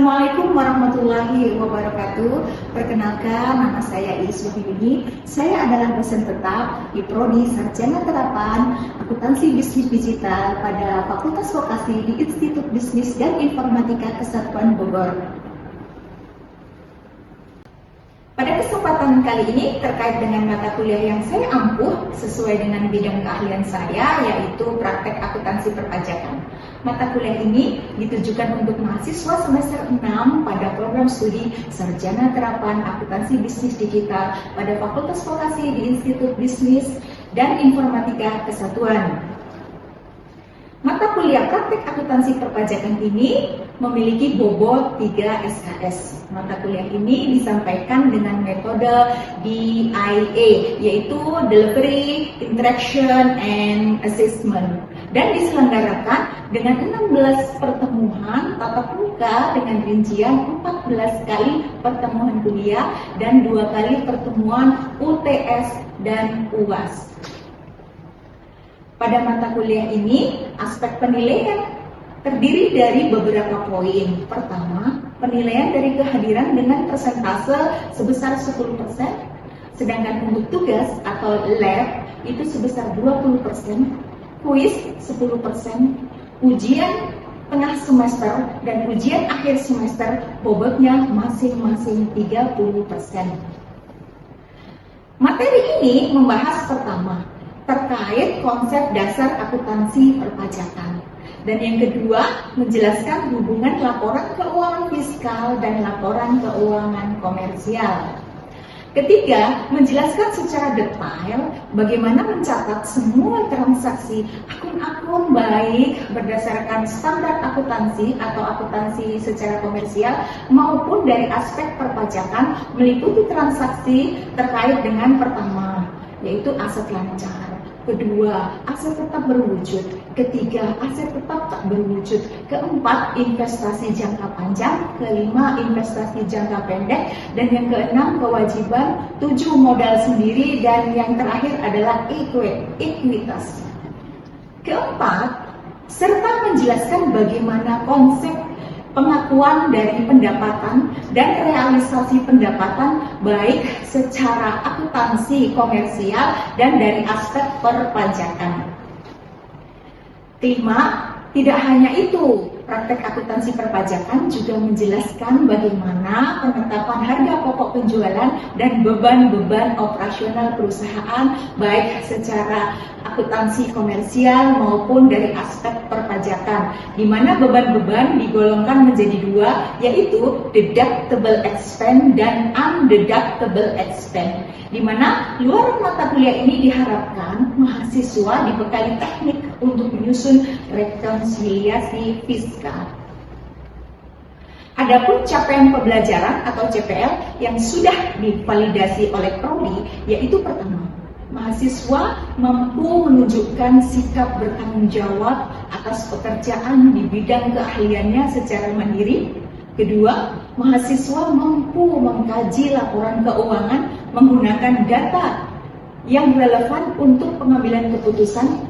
Assalamualaikum warahmatullahi wabarakatuh. Perkenalkan, nama saya Iis Wahidini. Saya adalah dosen tetap di Prodi Sarjana Terapan Akuntansi Bisnis Digital pada Fakultas Vokasi di Institut Bisnis dan Informatika Kesatuan Bogor. Pada kesempatan kali ini terkait dengan mata kuliah yang saya ampuh sesuai dengan bidang keahlian saya, yaitu praktek akuntansi perpajakan. Mata kuliah ini ditujukan untuk mahasiswa semester 6 pada program studi Sarjana Terapan Akuntansi Bisnis Digital pada Fakultas Vokasi di Institut Bisnis dan Informatika Kesatuan. Mata kuliah praktek akuntansi perpajakan ini memiliki bobot 3 SKS. Mata kuliah ini disampaikan dengan metode DIA, yaitu Delivery, Interaction, and Assessment, dan diselenggarakan dengan 16 pertemuan tatap muka dengan rincian 14 kali pertemuan kuliah dan 2 kali pertemuan UTS dan UAS. Pada mata kuliah ini, aspek penilaian terdiri dari beberapa poin. Pertama, penilaian dari kehadiran dengan persentase sebesar 10%, sedangkan untuk tugas atau lab itu sebesar 20%, kuis 10%, ujian tengah semester dan ujian akhir semester bobotnya masing-masing 30%. Materi ini membahas pertama, terkait konsep dasar akuntansi perpajakan. Dan yang kedua, menjelaskan hubungan laporan keuangan fiskal dan laporan keuangan komersial. Ketiga, menjelaskan secara detail bagaimana mencatat semua transaksi akun-akun baik berdasarkan standar akuntansi atau akuntansi secara komersial maupun dari aspek perpajakan meliputi transaksi terkait dengan pertama, yaitu aset lancar. Kedua, aset tetap berwujud. Ketiga, aset tetap tak berwujud. Keempat, investasi jangka panjang. Kelima, investasi jangka pendek. Dan yang keenam, kewajiban. 7, modal sendiri. Dan yang terakhir adalah ekuitas. Keempat, serta menjelaskan bagaimana konsep pengakuan dari pendapatan dan realisasi pendapatan baik secara akuntansi komersial dan dari aspek perpajakan. Kelima, tidak hanya itu, praktek akuntansi perpajakan juga menjelaskan bagaimana penetapan harga pokok penjualan dan beban-beban operasional perusahaan baik secara akuntansi komersial maupun dari aspek perpajakan, di mana beban-beban digolongkan menjadi 2, yaitu deductible expense dan undeductible expense, di mana luaran mata kuliah ini diharapkan mahasiswa dibekali teknik untuk menyusun rekonsiliasi fiskal. Adapun capaian pembelajaran atau CPL yang sudah divalidasi oleh Prodi, yaitu pertama, mahasiswa mampu menunjukkan sikap bertanggung jawab atas pekerjaan di bidang keahliannya secara mandiri. Kedua, mahasiswa mampu mengkaji laporan keuangan menggunakan data yang relevan untuk pengambilan keputusan.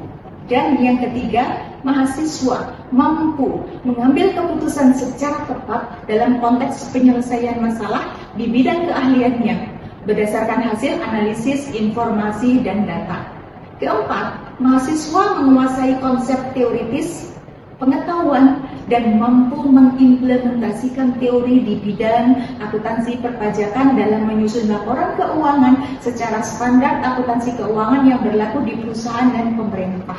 Dan yang ketiga, mahasiswa mampu mengambil keputusan secara tepat dalam konteks penyelesaian masalah di bidang keahliannya berdasarkan hasil analisis informasi dan data. Keempat, mahasiswa menguasai konsep teoritis, pengetahuan, dan mampu mengimplementasikan teori di bidang akuntansi perpajakan dalam menyusun laporan keuangan secara standar akuntansi keuangan yang berlaku di perusahaan dan pemerintah.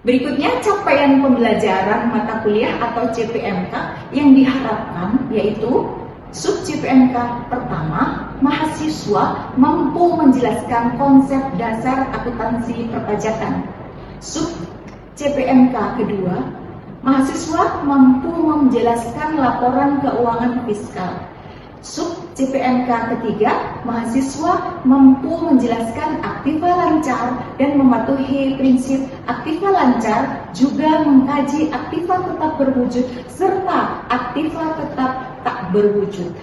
Berikutnya, capaian pembelajaran mata kuliah atau CPMK yang diharapkan yaitu sub CPMK pertama, mahasiswa mampu menjelaskan konsep dasar akuntansi perpajakan. Sub CPMK kedua, mahasiswa mampu menjelaskan laporan keuangan fiskal. Sub CPMK ketiga, mahasiswa mampu menjelaskan aktiva lancar dan mematuhi prinsip aktiva lancar, juga mengkaji aktiva tetap berwujud serta aktiva tetap tak berwujud.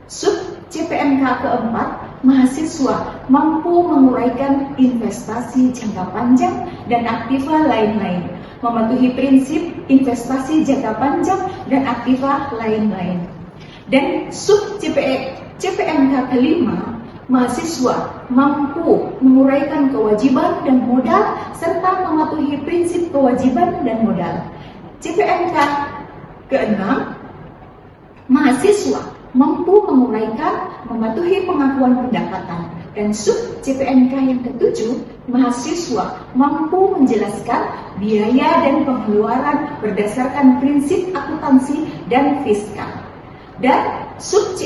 Sub CPNK keempat, mahasiswa mampu menguraikan investasi jangka panjang dan aktiva lain-lain, mematuhi prinsip investasi jangka panjang dan aktiva lain-lain. Dan sub CPNK kelima, mahasiswa mampu menguraikan kewajiban dan modal serta mematuhi prinsip kewajiban dan modal. CPNK keenam, mahasiswa mampu menguraikan, mematuhi pengakuan pendapatan. Dan sub CPNK yang ketujuh, mahasiswa mampu menjelaskan biaya dan pengeluaran berdasarkan prinsip akuntansi dan fiskal. Dan sub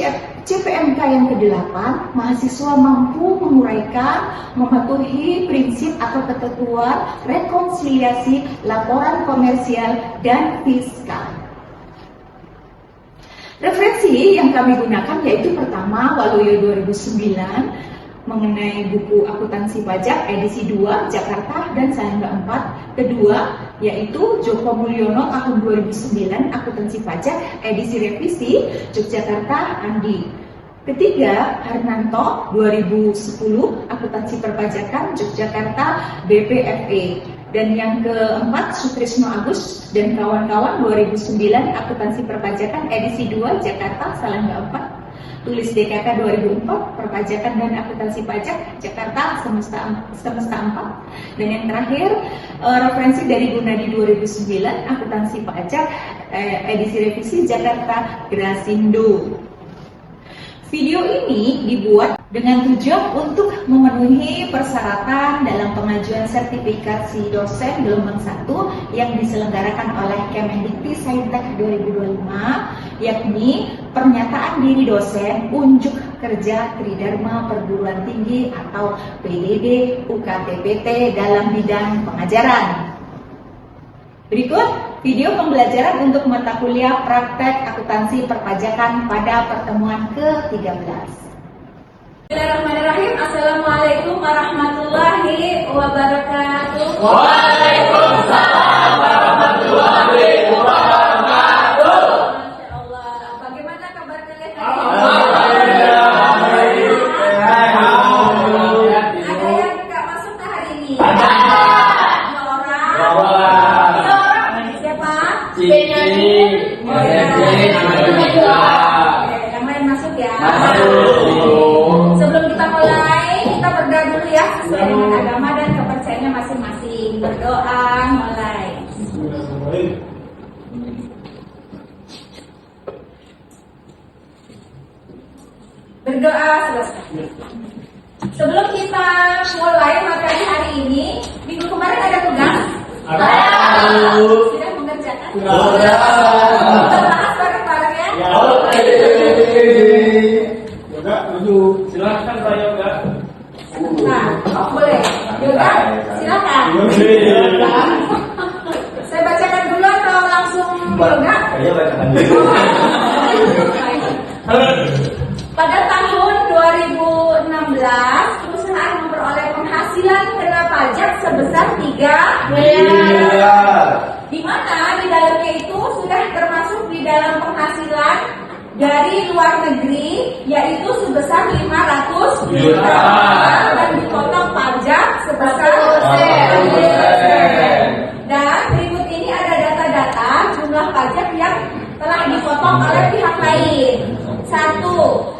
CPNK yang kedelapan, mahasiswa mampu menguraikan, mematuhi prinsip atau ketentuan rekonsiliasi laporan komersial dan fiskal. Referensi yang kami gunakan yaitu pertama, Waluyo 2009 mengenai buku akuntansi pajak edisi 2 Jakarta dan Salangga 4. Kedua, yaitu Joko Mulyono tahun 2009 akuntansi pajak edisi revisi Yogyakarta Andi. Ketiga, Harnanto 2010 akuntansi perpajakan Yogyakarta BPFE. Dan yang keempat, Sutrisno Agus dan kawan-kawan 2009 akuntansi perpajakan edisi 2 Jakarta Salangga 4. Tulis DKK 2004 perpajakan dan akuntansi pajak Jakarta semesta 4. Dan yang terakhir, referensi dari Gunadi 2009 akuntansi pajak edisi revisi Jakarta Grasindo. Video ini dibuat dengan tujuan untuk memenuhi persyaratan dalam pengajuan sertifikasi dosen gelombang 1 yang diselenggarakan oleh Kemendikti-Saintek 2025, yakni pernyataan diri dosen unjuk kerja Tridharma Perguruan Tinggi atau PDD UKTPT dalam bidang pengajaran. Berikut video pembelajaran untuk mata kuliah praktek akuntansi perpajakan pada pertemuan ke-13. Bismillahirrahmanirrahim. Assalamualaikum warahmatullahi wabarakatuh. Waalaikumsalam warahmatullahi wabarakatuh. Masya Allah. Bagaimana kabar kalian? Alhamdulillah. Ada yang nggak masuk ke hari ini? Ada. Dua orang. Siapa? Cici. Oke, yang lain masuk ya. Sebelum kita mulai, kita berdoa dulu ya sesuai dengan agama dan kepercayaannya masing-masing. Berdoa mulai. Berdoa selesai. Sebelum kita mulai materi hari ini, minggu kemarin ada tugas? Sudah mengerjakan? Sudah. Kita bahas bareng-bareng ya? Ya, oke. Yoga, dulu. Silahkan Pak Yoga. Nah, oh boleh. Yoga, silakan. Saya bacakan dulu atau langsung yoga? Kayaknya bacakan dulu. Pada tahun 2016, perusahaan memperoleh penghasilan kena pajak sebesar 3 miliar. Di mana di dalamnya itu sudah termasuk di dalam penghasilan dari luar negeri, yaitu sebesar 500 juta dan dipotong pajak sebesar 10%. Dan berikut ini ada data-data jumlah pajak yang telah dipotong oleh pihak lain. 1.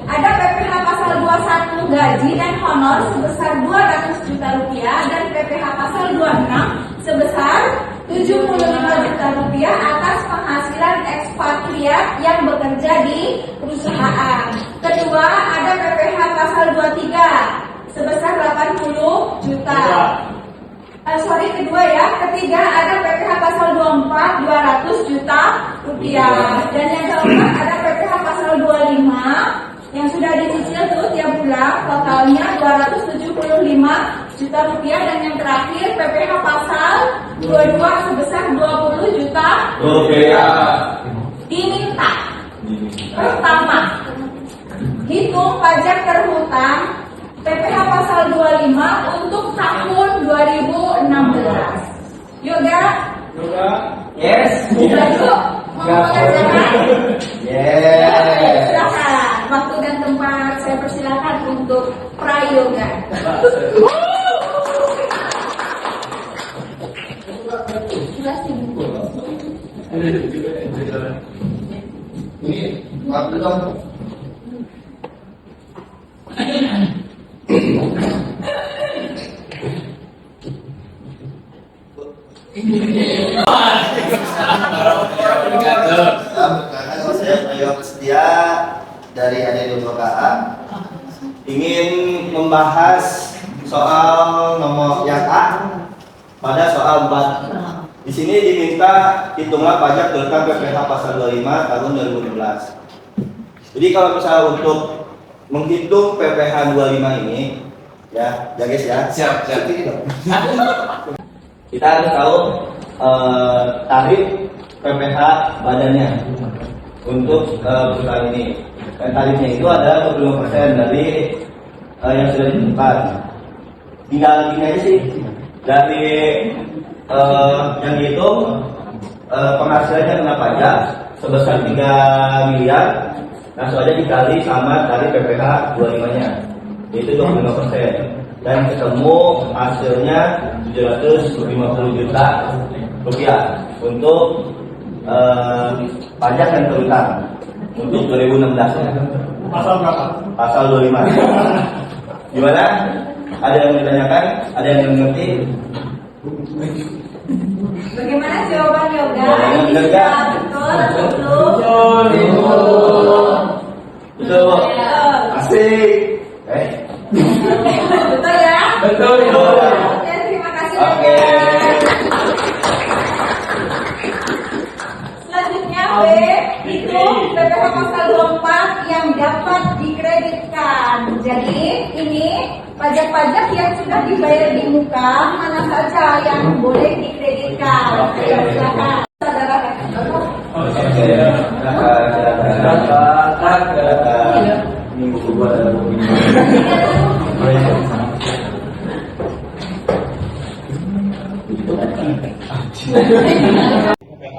Ada PPh pasal 21 gaji dan honor sebesar 200 juta rupiah dan PPh pasal 26 sebesar 75 juta rupiah atas penghasilan ekspatriat yang bekerja di perusahaan. Kedua, ada PPh pasal 23 sebesar 80 juta. Kedua ya. Ketiga, ada PPh pasal 24 200 juta rupiah. Dan yang keempat ada PPh pasal 25 yang sudah dicicil tuh tiap bulan, totalnya 275 juta rupiah. Dan yang terakhir PPh pasal 22 sebesar 20 juta rupiah. Diminta pertama, hitung pajak terhutang PPh pasal 25 untuk tahun 2016. Yoga? Yoga? Yes. Yuk, mau mengerjakan? Yes. Silakan, waktu dan tempat Ini waktu dong. Saya Setia dari AD2KA ingin membahas soal nomor yang A pada soal 4. Di sini diminta hitungan pajak tentang PPh pasal 25 tahun 2016. Jadi kalau misalnya untuk menghitung PPh 25 ini, ya guys ya. Siap. Kita harus tahu tarif PPh badannya untuk perusahaan ini. Dan tarifnya itu adalah 25% dari yang sudah ditentukan. Tinggal gini aja sih dari yang dihitung penghasilannya kena pajak sebesar 3 miliar. Langsung aja dikali sama dari PPh 25-nya, yaitu 25%. Dan ketemu hasilnya 750 juta rupiah untuk pajak yang terutang untuk 2016. Pasal berapa? Pasal 25. Gimana? Ada yang ditanyakan? Ada yang mengerti? Bagaimana jawaban Yoga? Betul nggak? Betul. Betul. Asik. Betul ya? Betul. Oke, terima kasih. Oke. Selanjutnya B itu PPh pasal 24 yang dapat dikreditkan. Jadi ini pajak-pajak yang sudah dibayar di muka mana saja yang boleh dikreditkan. Ayo silakan. Saudara Ini buku gua ada buku ini.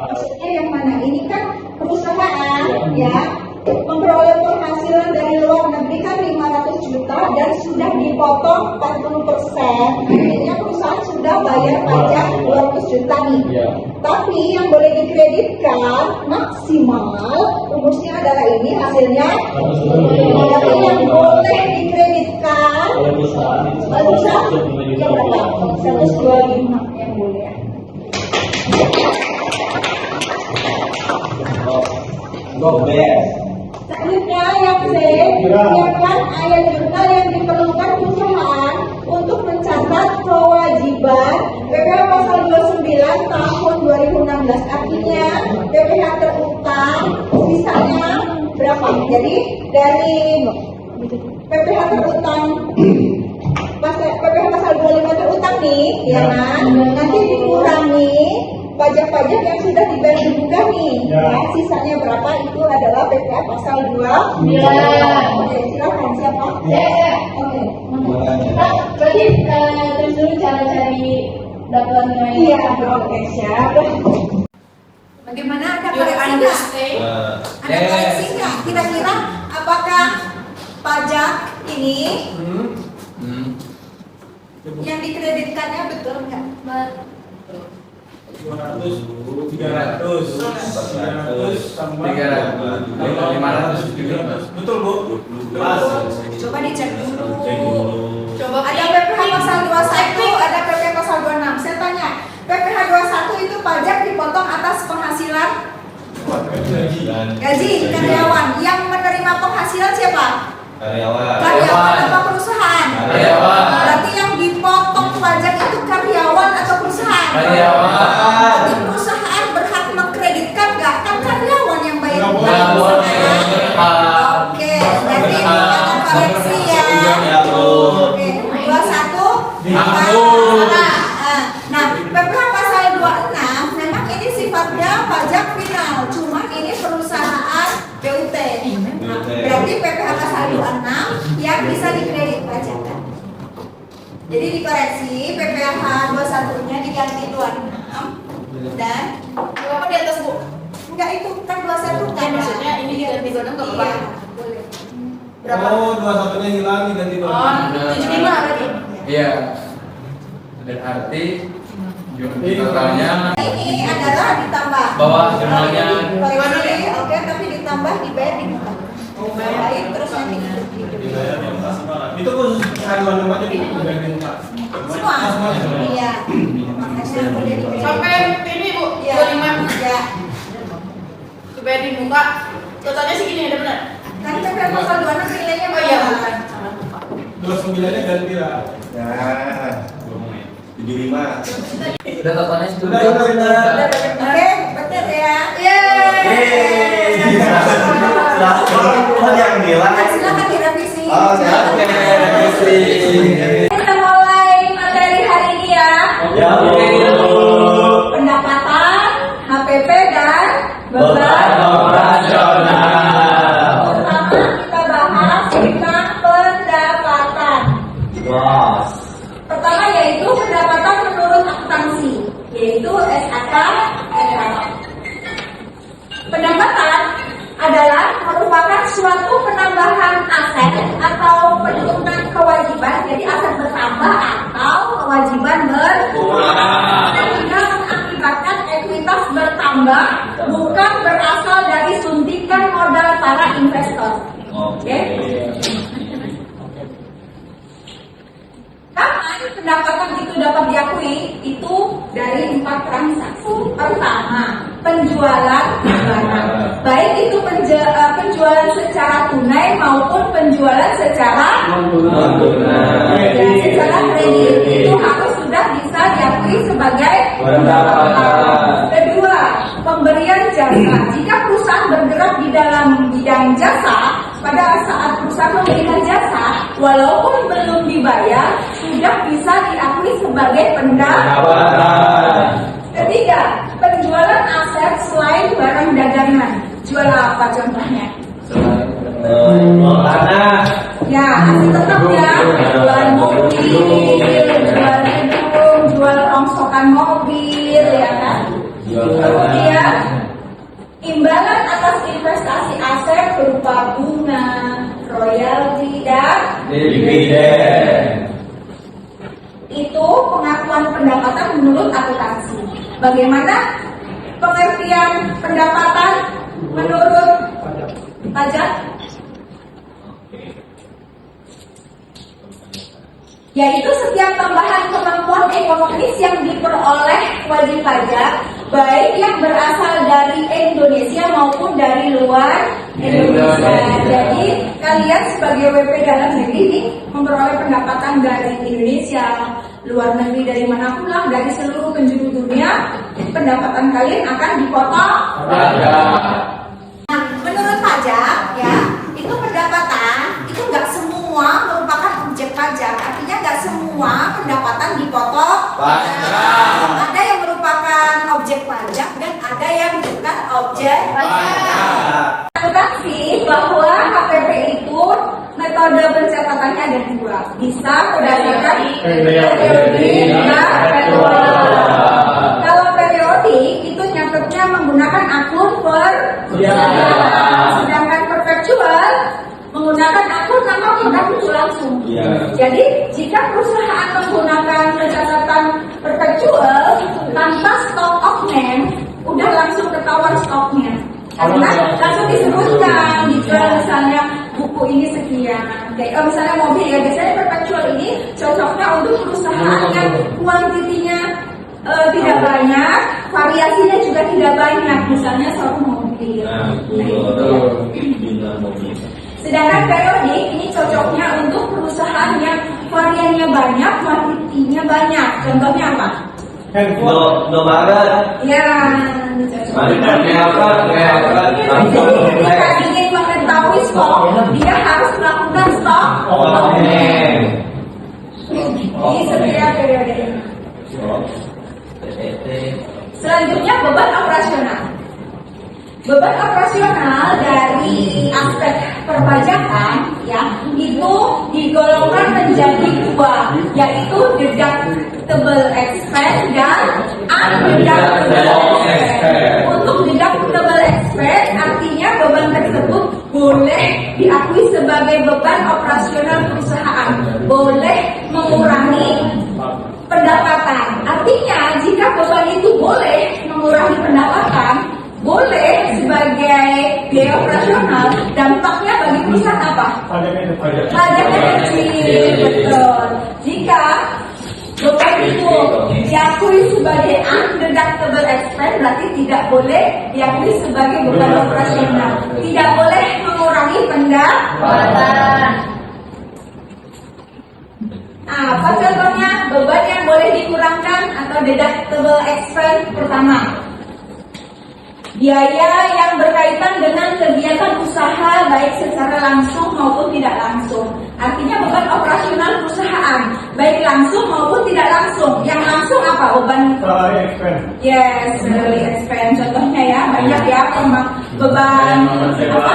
Maksudnya yang mana? Ini kan perusahaan ya memperoleh penghasilan dari luar negeri kan 500 juta dan sudah dipotong 40%. Artinya perusahaan sudah bayar pajak 200 juta nih. Tapi yang boleh dikreditkan maksimal rumusnya adalah ini hasilnya. Tapi yang boleh dikreditkan bisa berapa? 125 yang boleh. Selanjutnya yang C, siapkan ayat jurnal yang diperlukan perusahaan untuk mencatat kewajiban PPh pasal 29 tahun 2016. Artinya PPh terutang sisanya berapa? Jadi dari PPh terutang PPh pasal 25 terutang nih, ya kan? Nanti dikurangi pajak-pajak yang sudah dibayar di muka nih, ya. Sisanya berapa itu adalah PPh pasal 2. Oke, silakan siapa? Oke. Berarti terus dulu cara cari dapat nilai. Iya, oke, siap. bagaimana ada koreksi nggak? Ada koreksi nggak? Kira-kira apakah pajak ini yang dikreditkannya betul nggak? 200, 300, 400, 500, 700. Betul, Bu? Pas. Coba dicek dulu. Coba Ada PPh pasal 21, ada PPh pasal 26. Saya tanya, PPh 21 itu pajak dipotong atas penghasilan gaji karyawan. Yang menerima penghasilan siapa? Karyawan atau perusahaan? Karyawan. Berarti yang dipotong pajak itu karyawan atau perusahaan? Karyawan. Berarti perusahaan berhak mengkreditkan nggak? Kan karyawan yang bayar perusahaan. Oke, berarti ada koreksi ya. Oke, 21. Nah, PPh pasal 26 memang ini sifatnya pajak final, cuma ini perusahaan BUT. Berarti PPh pasal 26 yang bisa dikredit pajak. Jadi dikoreksi PPh 21-nya diganti 26 dan Berapa di atas, Bu? enggak itu kan 21 kan. Maksudnya ini diganti 26 nggak apa-apa? Iya, boleh. Berapa? Oh, 21-nya hilang diganti 26. 75 berarti. Iya. Dan arti totalnya Ini adalah ditambah. bawah jumlahnya Koreksi, oke, tapi ditambah dibayar di muka. Baik, terus nanti Dibayar yang maksimal. Itu khusus haluan tempatnya dibayar di muka. semua. Iya. Makanya aku jadi Sampai ini Bu, Iya. 25. Ya. Dibayar di muka. Totalnya segini ada benar? Kan PPh pasal 26 nilainya Oh iya. berapa? 29-nya ganti lah. Nah, 75. udah totalnya Udah, udah. Oke, betul ya. Yeay. Selamat yang bilang. Silakan direvisi. Oh, Oke, revisi. Kita mulai materi hari ini ya. Ya, Pendapatan, HPP dan beban operasional. Pertama kita bahas tentang pendapatan. Wow. Pertama yaitu pendapatan menurut akuntansi, yaitu SAK. Pendapatan adalah merupakan suatu penambahan aset atau penurunan kewajiban. Jadi aset bertambah atau kewajiban berkurang sehingga mengakibatkan ekuitas bertambah, bukan berasal dari suntikan modal para investor. Oke? Kapan pendapatan itu dapat diakui? Itu dari 4 transaksi. Pertama, penjualan barang. Baik itu penjualan secara tunai maupun penjualan secara ya, secara kredit. Itu harus sudah bisa diakui sebagai pendapatan. Kedua, pemberian jasa. Jika perusahaan bergerak di dalam bidang jasa, pada saat perusahaan memberikan jasa, walaupun belum dibayar, sudah bisa diakui sebagai pendapatan. Ketiga, penjualan aset selain barang dagangan. Jual apa contohnya? Ya, masih tetap ya. Jual mobil, jual gedung, jual rongsokan mobil, ya kan? Kemudian, imbalan atas investasi aset berupa bunga, royalti, dan Dividen. itu pengakuan pendapatan menurut akuntansi. Bagaimana pengertian pendapatan menurut pajak? Yaitu setiap tambahan kemampuan ekonomis yang diperoleh wajib pajak, baik yang berasal dari Indonesia maupun dari luar Indonesia. Jadi kalian sebagai WP dalam negeri ini memperoleh pendapatan dari Indonesia, luar negeri dari manapun lah, dari seluruh penjuru dunia, pendapatan kalian akan dipotong pajak. Nah, menurut pajak ya, itu pendapatan itu nggak semua merupakan objek pajak. Artinya nggak semua pendapatan dipotong pajak. Ada yang merupakan objek pajak dan ada yang bukan objek pajak. Akuntansi bahwa HPP itu metode pencatatannya ada 2. Bisa berdasarkan periodik dan perpetual. Kalau periodik itu nyatetnya menggunakan akun per bulan. Sedangkan perpetual menggunakan akun nama produk itu langsung. Jadi jika perusahaan menggunakan pencatatan perpetual tanpa stock of name, udah langsung ketahuan stoknya. Karena langsung disebutkan dijual misalnya buku ini sekian. Kayak misalnya mobil ya, biasanya perpetual ini cocoknya untuk perusahaan yang kuantitinya tidak banyak, variasinya juga tidak banyak. Misalnya satu mobil. Sedangkan periodik ini cocoknya untuk perusahaan yang variannya banyak, kuantitinya banyak. Contohnya apa? Indomaret. Ya, jika ingin mengetahui stok, dia harus melakukan stok. Ini setiap periode. Selanjutnya beban operasional. Beban operasional dari aspek perpajakan ya itu digolongkan menjadi 2, yaitu deductible expense dan undeductible expense. Untuk deductible expense artinya beban tersebut boleh diakui sebagai beban operasional perusahaan, boleh mengurangi Betul. Jika beban itu diakui sebagai undeductible expense, berarti tidak boleh diakui sebagai beban operasional. Tidak boleh mengurangi pendapatan. Apa contohnya beban yang boleh dikurangkan atau deductible expense? Pertama, biaya yang berkaitan dengan kegiatan usaha baik secara langsung maupun tidak langsung. Artinya beban operasional perusahaan baik langsung maupun tidak langsung. Yang langsung apa? Beban Salary expense. yes, salary expense. Contohnya ya banyak ya, beban apa? Beban sewa.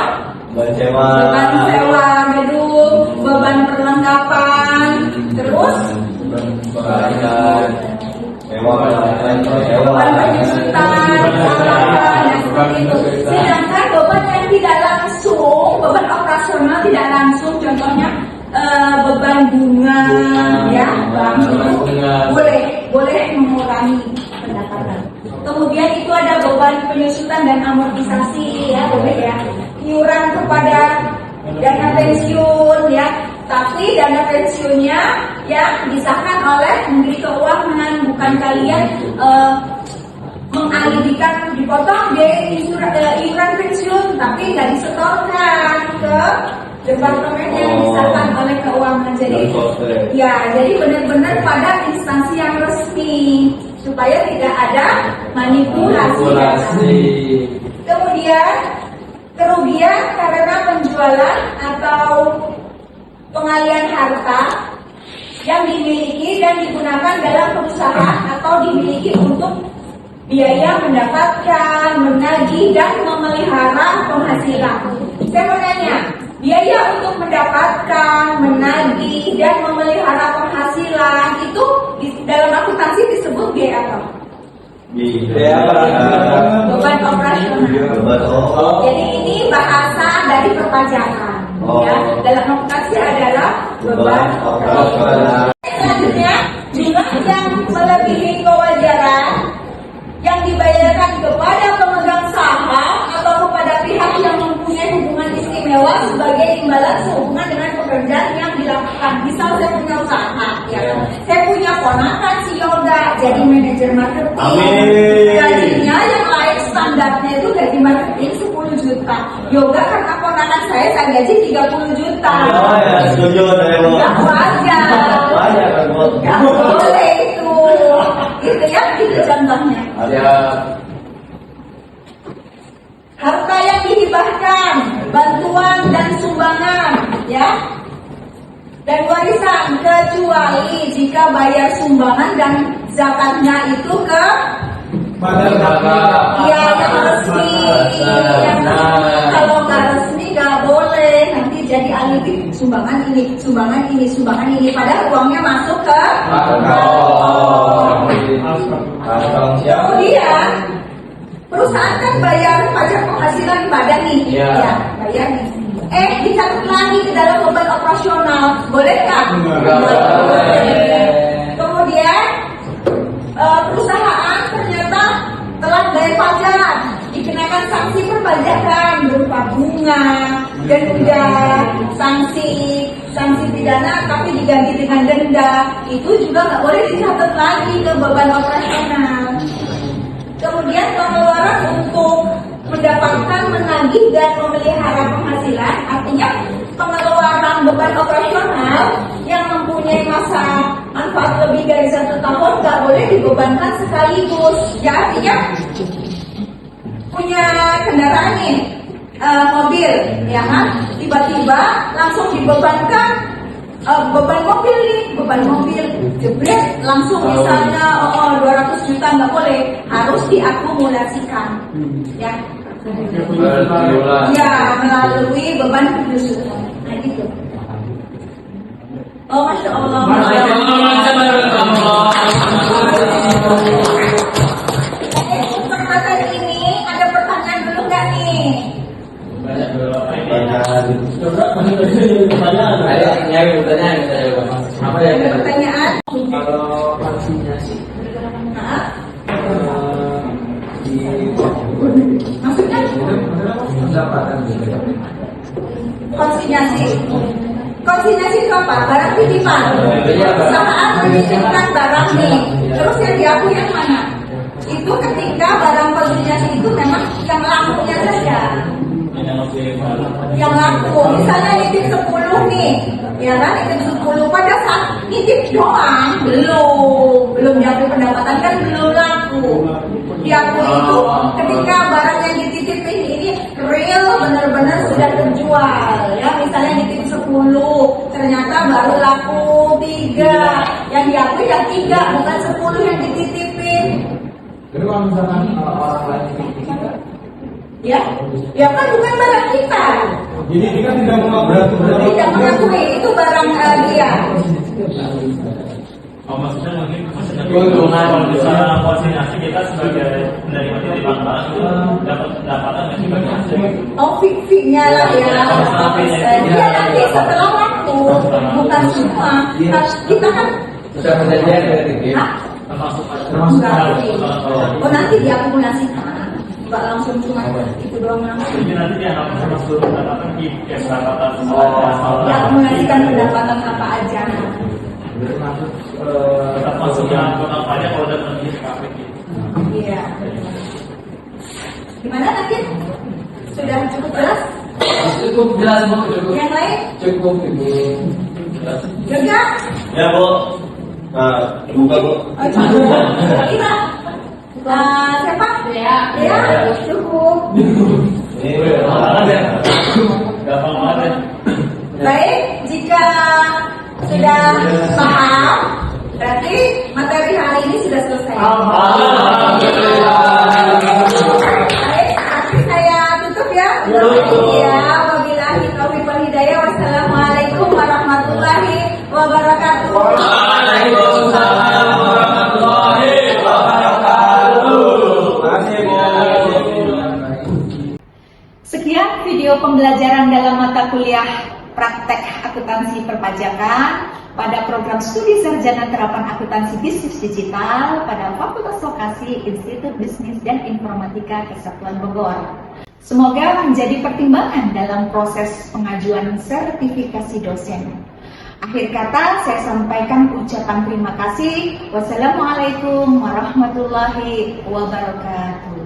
Beban sewa gedung, beban perlengkapan, terus beban penyusutan, dan seperti itu. Sedangkan beban yang tidak langsung, beban operasional tidak langsung, contohnya beban bunga, ya, bank itu boleh mengurangi pendapatan. Kemudian itu ada beban penyusutan dan amortisasi, ya, boleh ya, iuran kepada dana pensiun, ya. Tapi dana pensiunnya yang disahkan oleh Menteri Keuangan, bukan kalian mengalibikan dipotong iuran pensiun, tapi nggak disetorkan ke departemen yang disahkan oleh keuangan. Jadi ya, jadi benar-benar pada instansi yang resmi supaya tidak ada manipulasi. Kemudian kerugian karena penjualan atau pengalian harta yang dimiliki dan digunakan dalam perusahaan atau dimiliki untuk biaya mendapatkan, menagih, dan memelihara penghasilan. Saya mau tanya, biaya untuk mendapatkan, menagih, dan memelihara penghasilan itu dalam akuntansi disebut biaya apa? Beban operasional. Jadi ini bahasa dari perpajakan. Ya, dalam akuntansi adalah beban operasional. Selanjutnya, jumlah yang melebihi kewajaran yang dibayarkan kepada pemegang saham atau kepada pihak yang mempunyai hubungan istimewa sebagai imbalan sehubungan dengan pekerjaan yang dilakukan. Misal saya punya usaha, ya, saya punya ponakan si Yoga jadi manajer marketing. Gajinya yang lain standarnya itu gaji marketing 10 juta. Yoga karena ponakan saya gaji 30 juta. Oh ya, setuju saya. Gak wajar. Gak boleh itu. Gitu ya, itu contohnya. Harta yang dihibahkan, bantuan dan sumbangan, ya, dan warisan, kecuali jika bayar sumbangan dan zakatnya itu ke ya yang resmi. Kalau nggak resmi nggak boleh, nanti jadi alibi sumbangan ini, sumbangan ini, sumbangan ini, padahal uangnya masuk ke kemudian perusahaan kan bayar pajak penghasilan badan nih, ya, bayar nih. Dicatat lagi ke dalam beban operasional, boleh nggak? Kemudian perusahaan ternyata telah bayar pajak, dikenakan sanksi perpajakan berupa bunga, denda, sanksi pidana tapi diganti dengan denda. Itu juga nggak boleh dicatat lagi ke beban operasional. Kemudian pengeluaran untuk mendapatkan, menagih, dan memelihara penghasilan, artinya pengeluaran beban operasional yang mempunyai masa manfaat lebih dari 1 tahun nggak boleh dibebankan sekaligus. Ya, artinya punya kendaraan nih, mobil, ya kan, tiba-tiba langsung dibebankan beban mobil jebret langsung, misalnya 200 juta, nggak boleh, harus diakumulasikan, ya. Ya, melalui beban penyusutan. Nah, gitu. Oh, Masya Allah. Kesempatan ini ada pertanyaan dulu nggak nih? Ada pertanyaan? Kalau konsinyasi, Maksudnya? pendapatan Konsinyasi. Konsinyasi itu apa? Barang titipan. Perusahaan menitipkan barang nih. Terus yang diakui yang mana? Itu ketika barang konsinyasi itu memang yang lakunya saja. Yang laku, misalnya nitip 10 nih, ya kan, nitip 10 pada saat nitip doang belum diakui pendapatan kan belum laku. Diakui itu ketika barang yang dititipin ini real benar-benar sudah terjual, ya misalnya nitip 10 ternyata baru laku 3, yang diakui yang 3 bukan 10 yang dititipin. Jadi kalau misalkan orang lain itu Ya kan bukan barang kita. Jadi kita tidak berarti Tidak mengakui itu barang dia. Oh, maksudnya mungkin kalau misalnya konsinyasi kita sebagai penerima titipan barang itu dapat pendapatan nggak sih bagi hasil? Oh, fee-nya lah ya. Dia nanti setelah waktu, bukan semua. Kita kan sudah perjanjian dari Hah? Termasuk Oh nanti diakumulasikan. Nggak langsung cuma itu doang langsung. jadi nanti dia akan termasuk pendapatan di pendapatan Diakumulasikan pendapatan apa aja. termasuk tetap masuknya total pajak kalau udah memenuhi KPK. Iya. Gimana nanti? Sudah cukup jelas? cukup jelas Bu, cukup Yang lain? cukup Ibu. Juga? Ya Bu. Nah, buka Bu. Oh, cukup. Kita? Siapa? Ya, cukup. Ini Gampang banget. Baik, jika sudah paham, berarti materi hari ini sudah selesai. Baik, nanti saya tutup ya. Ya, wabillahi taufiq wal hidayah. Wassalamualaikum warahmatullahi wabarakatuh. Waalaikumsalam warahmatullahi wabarakatuh. Terima kasih Bu. Sekian video pembelajaran dalam mata kuliah praktek akuntansi perpajakan pada program studi sarjana terapan akuntansi bisnis digital pada Fakultas Vokasi Institut Bisnis dan Informatika Kesatuan Bogor. Semoga menjadi pertimbangan dalam proses pengajuan sertifikasi dosen. Akhir kata saya sampaikan ucapan terima kasih. Wassalamualaikum warahmatullahi wabarakatuh.